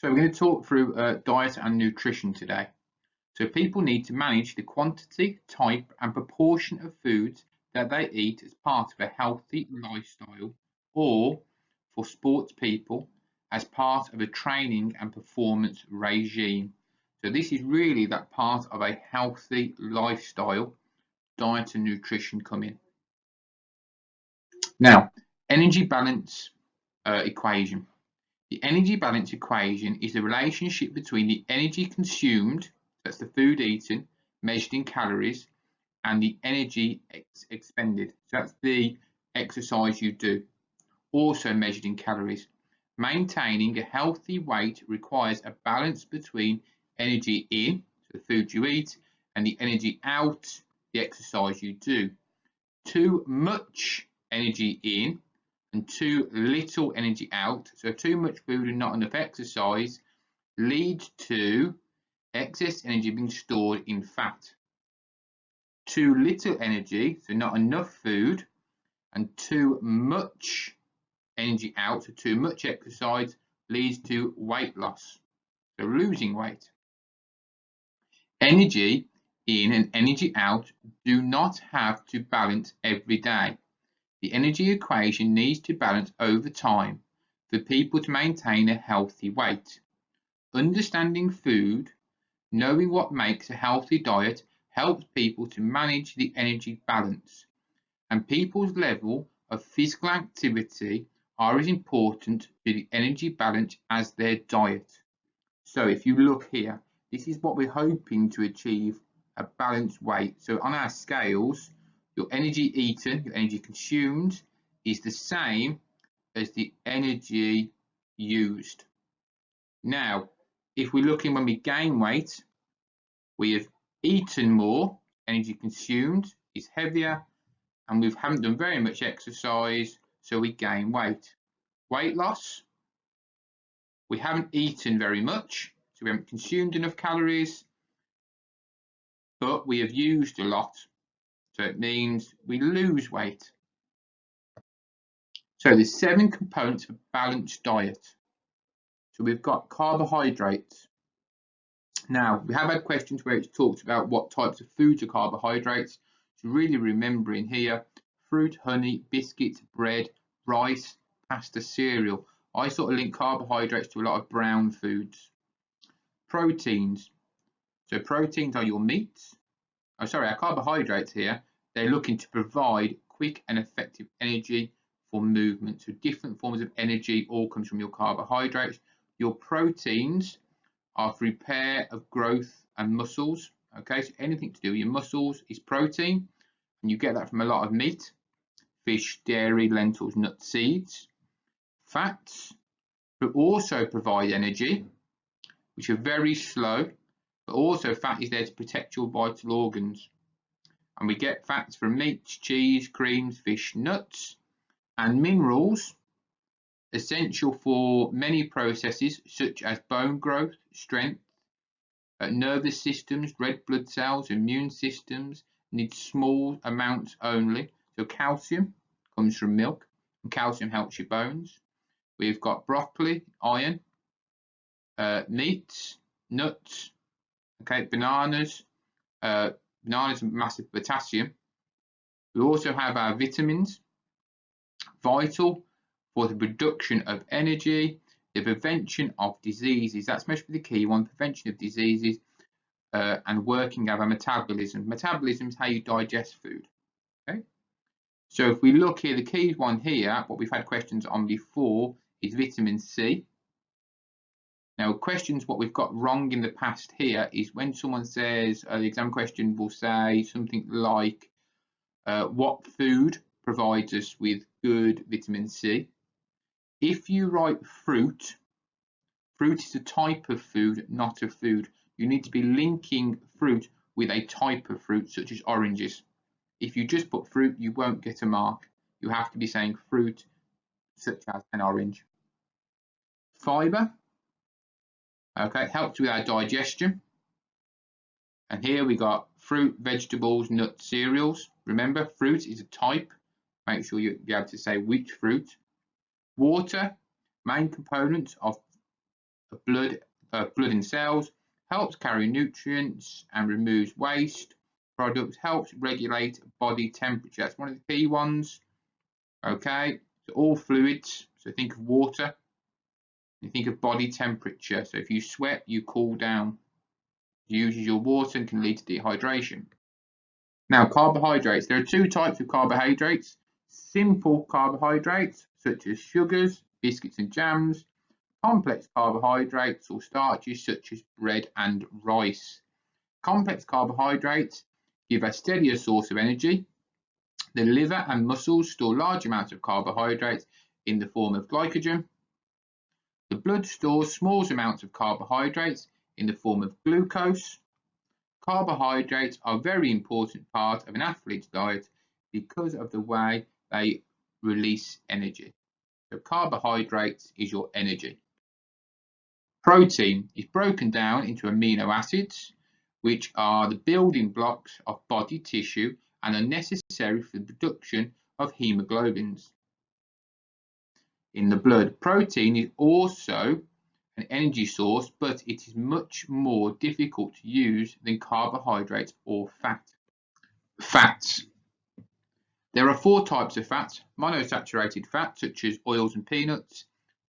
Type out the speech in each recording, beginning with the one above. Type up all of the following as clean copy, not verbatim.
So we're going to talk through diet and nutrition today. So people need to manage the quantity, type and proportion of foods that they eat as part of a healthy lifestyle, or for sports people as part of a training and performance regime. So this is really that part of a healthy lifestyle, diet and nutrition come in. Now, energy balance equation. The energy balance equation is the relationship between the energy consumed, that's the food eaten, measured in calories, and the energy expended. So that's the exercise you do, also measured in calories. Maintaining a healthy weight requires a balance between energy in, so the food you eat, and the energy out, the exercise you do. Too much energy in and too little energy out, so too much food and not enough exercise, leads to excess energy being stored in fat. Too little energy, so not enough food, and too much energy out, so too much exercise, leads to weight loss, so losing weight. Energy in and energy out do not have to balance every day. The energy equation needs to balance over time for people to maintain a healthy weight. Understanding food, knowing what makes a healthy diet, helps people to manage the energy balance. And people's level of physical activity are as important to the energy balance as their diet. So if you look here, this is what we're hoping to achieve, a balanced weight. So on our scales, your energy eaten, your energy consumed, is the same as the energy used. Now, if we're looking when we gain weight, we have eaten more, energy consumed is heavier, and we haven't done very much exercise, so we gain weight. Weight loss, we haven't eaten very much, so we haven't consumed enough calories, but we have used a lot. So it means we lose weight. So there's 7 components of a balanced diet. So we've got carbohydrates. Now, we have had questions where it's talked about what types of foods are carbohydrates. So really remembering here, fruit, honey, biscuits, bread, rice, pasta, cereal. I sort of link carbohydrates to a lot of brown foods. Proteins. So proteins are your meats. Our carbohydrates here, they're looking to provide quick and effective energy for movement. So different forms of energy all comes from your carbohydrates. Your proteins are for repair of growth and muscles. Okay, so anything to do with your muscles is protein, and you get that from a lot of meat, fish, dairy, lentils, nuts, seeds. Fats but also provide energy, which are very slow, but also fat is there to protect your vital organs. And we get fats from meats, cheese, creams, fish, nuts, and minerals essential for many processes such as bone growth, strength, nervous systems, red blood cells, immune systems need small amounts only. So calcium comes from milk, and calcium helps your bones. We've got broccoli, iron, meats, nuts, okay, bananas. Bananas are massive potassium. We also have our vitamins, vital for the production of energy, the prevention of diseases. That's mostly the key one, prevention of diseases, and working of our metabolism. Metabolism is how you digest food. Okay. So if we look here, the key one here, what we've had questions on before, is vitamin C. Now, questions what we've got wrong in the past here is when someone says, the exam question will say something like, what food provides us with good vitamin C? If you write fruit, fruit is a type of food, not a food. You need to be linking fruit with a type of fruit, such as oranges. If you just put fruit, you won't get a mark. You have to be saying fruit, such as an orange. Fibre, okay, helps with our digestion. And here we got fruit, vegetables, nuts, cereals. Remember, fruit is a type. Make sure you be able to say which fruit. Water, main component of of blood in cells, helps carry nutrients and removes waste products, helps regulate body temperature. That's one of the key ones. Okay, so all fluids. So think of water. You think of body temperature. So if you sweat, you cool down. It uses your water and can lead to dehydration. Now, carbohydrates. There are two types of carbohydrates. Simple carbohydrates, such as sugars, biscuits and jams. Complex carbohydrates or starches, such as bread and rice. Complex carbohydrates give a steadier source of energy. The liver and muscles store large amounts of carbohydrates in the form of glycogen. The blood stores small amounts of carbohydrates in the form of glucose. Carbohydrates are a very important part of an athlete's diet because of the way they release energy. So carbohydrates is your energy. Protein is broken down into amino acids, which are the building blocks of body tissue and are necessary for the production of hemoglobins in the blood. Protein is also an energy source, but it is much more difficult to use than carbohydrates or fat. Fats. There are 4 types of fats: monosaturated fat, such as oils and peanuts;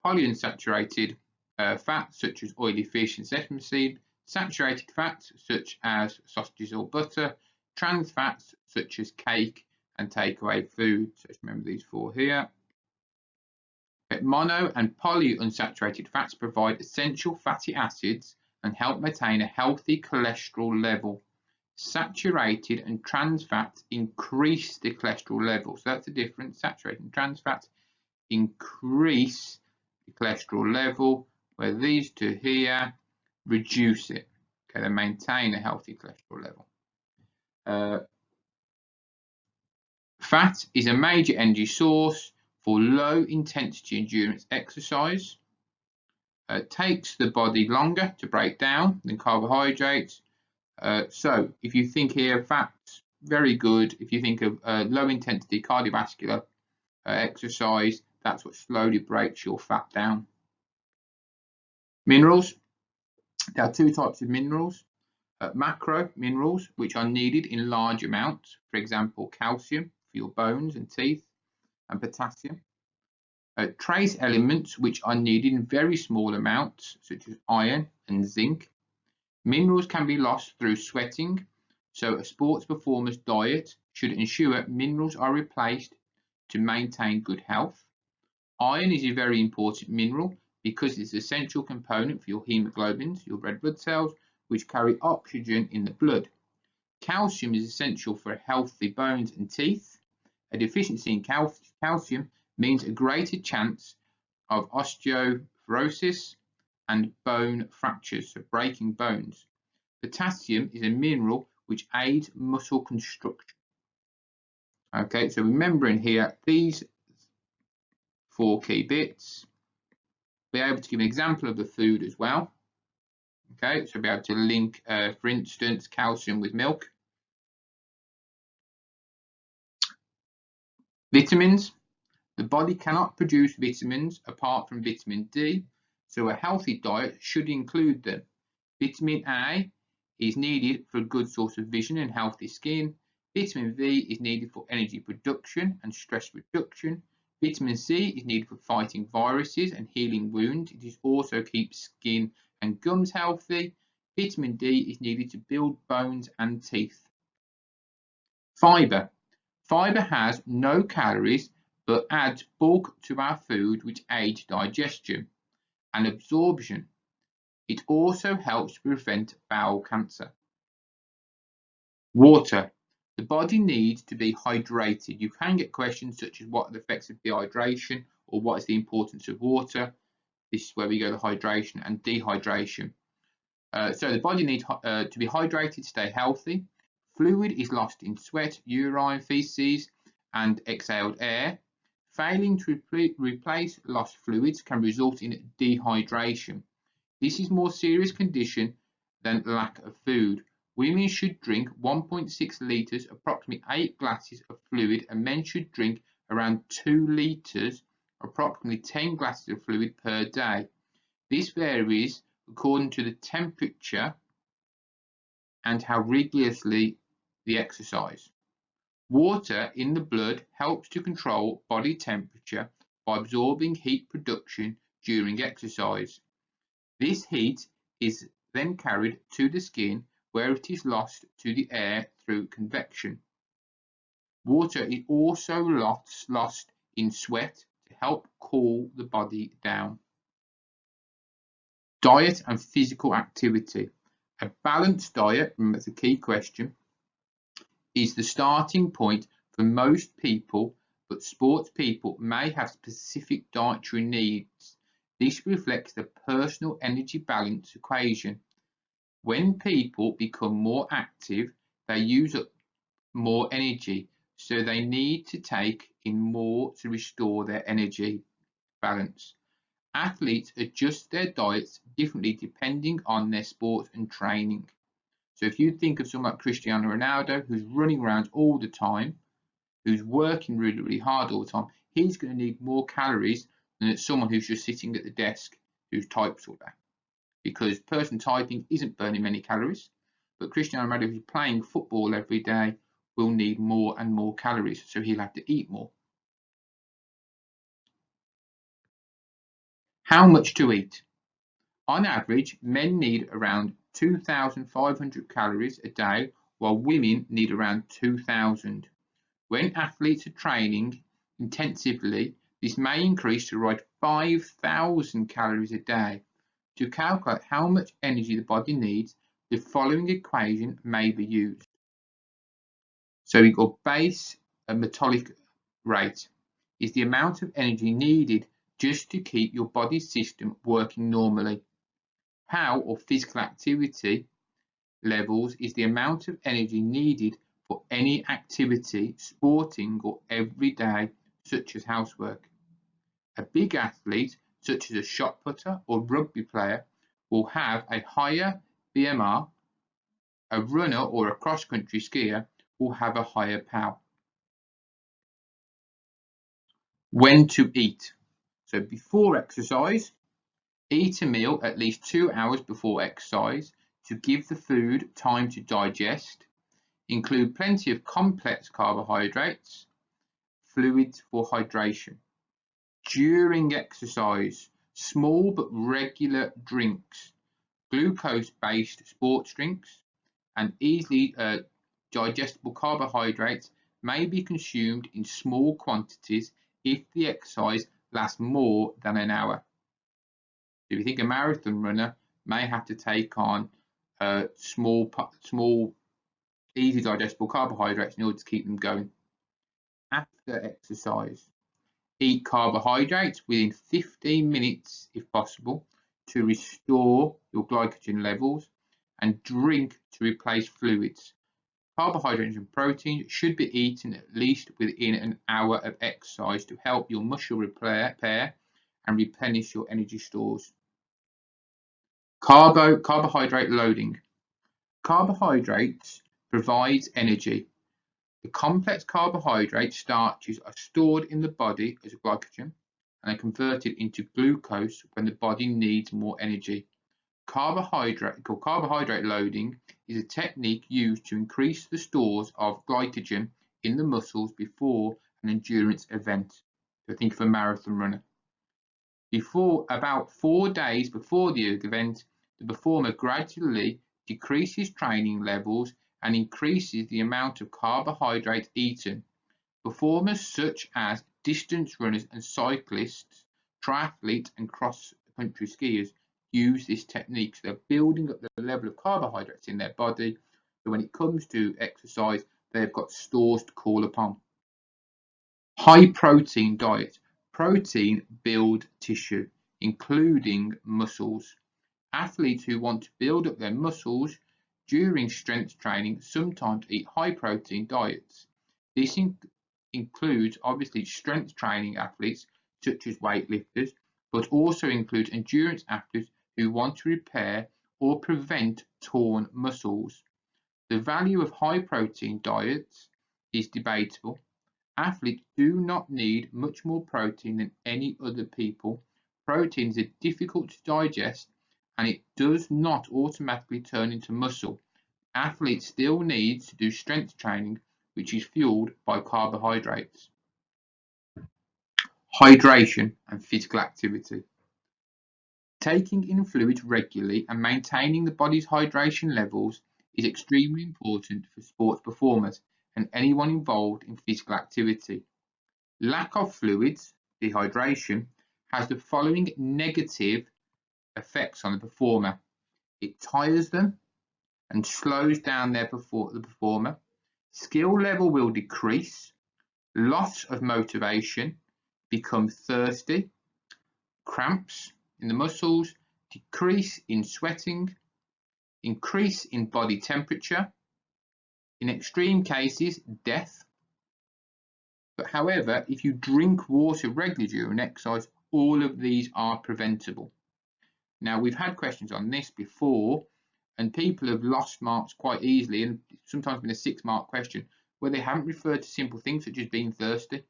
polyunsaturated fats, such as oily fish and sesame seed; saturated fats, such as sausages or butter; trans fats, such as cake and takeaway food. So remember these 4 here. Mono and polyunsaturated fats provide essential fatty acids and help maintain a healthy cholesterol level. Saturated and trans fats increase the cholesterol level. So that's the difference. Saturated and trans fats increase the cholesterol level, where these 2 here reduce it. Okay, they maintain a healthy cholesterol level. Fat is a major energy source for low intensity endurance exercise. It takes the body longer to break down than carbohydrates. So if you think here, fats, very good. If you think of low intensity cardiovascular exercise, that's what slowly breaks your fat down. Minerals. There are 2 types of minerals. Macro minerals, which are needed in large amounts, for example, calcium for your bones and teeth, and potassium. Trace elements, which are needed in very small amounts, such as iron and zinc. Minerals can be lost through sweating, so a sports performer's diet should ensure minerals are replaced to maintain good health. Iron is a very important mineral because it's an essential component for your hemoglobins, your red blood cells, which carry oxygen in the blood. Calcium is essential for healthy bones and teeth. A deficiency in calcium means a greater chance of osteoporosis and bone fractures, so breaking bones. Potassium is a mineral which aids muscle construction. Okay, so remembering here these 4 key bits. Be able to give an example of the food as well. Okay, so be able to link, for instance, calcium with milk. Vitamins. The body cannot produce vitamins apart from vitamin D, so a healthy diet should include them. Vitamin A is needed for a good source of vision and healthy skin. Vitamin V is needed for energy production and stress reduction. Vitamin C is needed for fighting viruses and healing wounds. It also keeps skin and gums healthy. Vitamin D is needed to build bones and teeth. Fibre. Fibre has no calories but adds bulk to our food, which aids digestion and absorption. It also helps to prevent bowel cancer. Water. The body needs to be hydrated. You can get questions such as what are the effects of dehydration or what is the importance of water. This is where we go to hydration and dehydration. So the body needs to be hydrated to stay healthy. Fluid is lost in sweat, urine, feces, and exhaled air. Failing to replace lost fluids can result in dehydration. This is a more serious condition than lack of food. Women should drink 1.6 litres, approximately 8 glasses of fluid, and men should drink around 2 litres, approximately 10 glasses of fluid per day. This varies according to the temperature and how rigorously the exercise. Water in the blood helps to control body temperature by absorbing heat production during exercise. This heat is then carried to the skin where it is lost to the air through convection. Water is also lost in sweat to help cool the body down. Diet and physical activity. A balanced diet, remember that's a key question, is the starting point for most people, but sports people may have specific dietary needs. This reflects the personal energy balance equation. When people become more active, they use up more energy, so they need to take in more to restore their energy balance. Athletes adjust their diets differently depending on their sport and training. So if you think of someone like Cristiano Ronaldo, who's running around all the time, who's working really, really hard all the time, he's going to need more calories than someone who's just sitting at the desk who types all day. Because person typing isn't burning many calories, but Cristiano Ronaldo, who's playing football every day, will need more and more calories, so he'll have to eat more. How much to eat? On average, men need around 2,500 calories a day, while women need around 2,000. When athletes are training intensively, this may increase to around 5,000 calories a day. To calculate how much energy the body needs, the following equation may be used. So we got base metabolic rate is the amount of energy needed just to keep your body system working normally. How or physical activity levels is the amount of energy needed for any activity, sporting or everyday, such as housework. A big athlete, such as a shot putter or rugby player, will have a higher BMR. A runner or a cross-country skier will have a higher POW. When to eat. So before exercise, eat a meal at least 2 hours before exercise to give the food time to digest. Include plenty of complex carbohydrates, fluids for hydration. During exercise, small but regular drinks, glucose-based sports drinks, and easily digestible carbohydrates may be consumed in small quantities if the exercise lasts more than an hour. If you think a marathon runner may have to take on small, easy digestible carbohydrates in order to keep them going. After exercise, eat carbohydrates within 15 minutes if possible to restore your glycogen levels, and drink to replace fluids. Carbohydrates and protein should be eaten at least within an hour of exercise to help your muscle repair and replenish your energy stores. Carbohydrate loading. Carbohydrates provide energy. The complex carbohydrate starches are stored in the body as glycogen and are converted into glucose when the body needs more energy. Carbohydrate loading is a technique used to increase the stores of glycogen in the muscles before an endurance event. So think of a marathon runner. About 4 days before the event, the performer gradually decreases training levels and increases the amount of carbohydrate eaten. Performers such as distance runners and cyclists, triathletes and cross-country skiers use this technique. So they're building up the level of carbohydrates in their body, so when it comes to exercise, they've got stores to call upon. High protein diet. Protein build tissue, including muscles. Athletes who want to build up their muscles during strength training sometimes eat high protein diets. This includes obviously strength training athletes such as weightlifters, but also includes endurance athletes who want to repair or prevent torn muscles. The value of high protein diets is debatable. Athletes do not need much more protein than any other people. proteins are difficult to digest and it does not automatically turn into muscle. Athletes still need to do strength training, which is fueled by carbohydrates. Hydration and physical activity. Taking in fluids regularly and maintaining the body's hydration levels is extremely important for sports performers and anyone involved in physical activity. Lack of fluids, dehydration, has the following negative effects on the performer. It tires them and slows down the performer. Skill level will decrease, loss of motivation, become thirsty, cramps in the muscles, decrease in sweating, increase in body temperature, in extreme cases, death. But however, if you drink water regularly during exercise, all of these are preventable. Now, we've had questions on this before, and people have lost marks quite easily, and sometimes been a 6-mark question where they haven't referred to simple things such as being thirsty.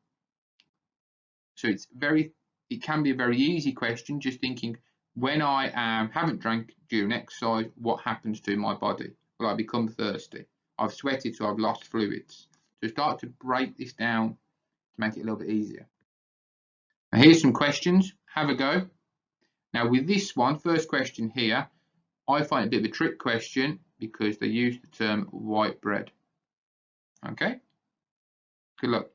So it can be a very easy question, just thinking, when I haven't drank during exercise, what happens to my body? Well, I become thirsty. I've sweated, so I've lost fluids. So start to break this down to make it a little bit easier. Now, here's some questions. Have a go. Now, with this one, first question here, I find it a bit of a trick question because they use the term white bread. Okay? Good luck.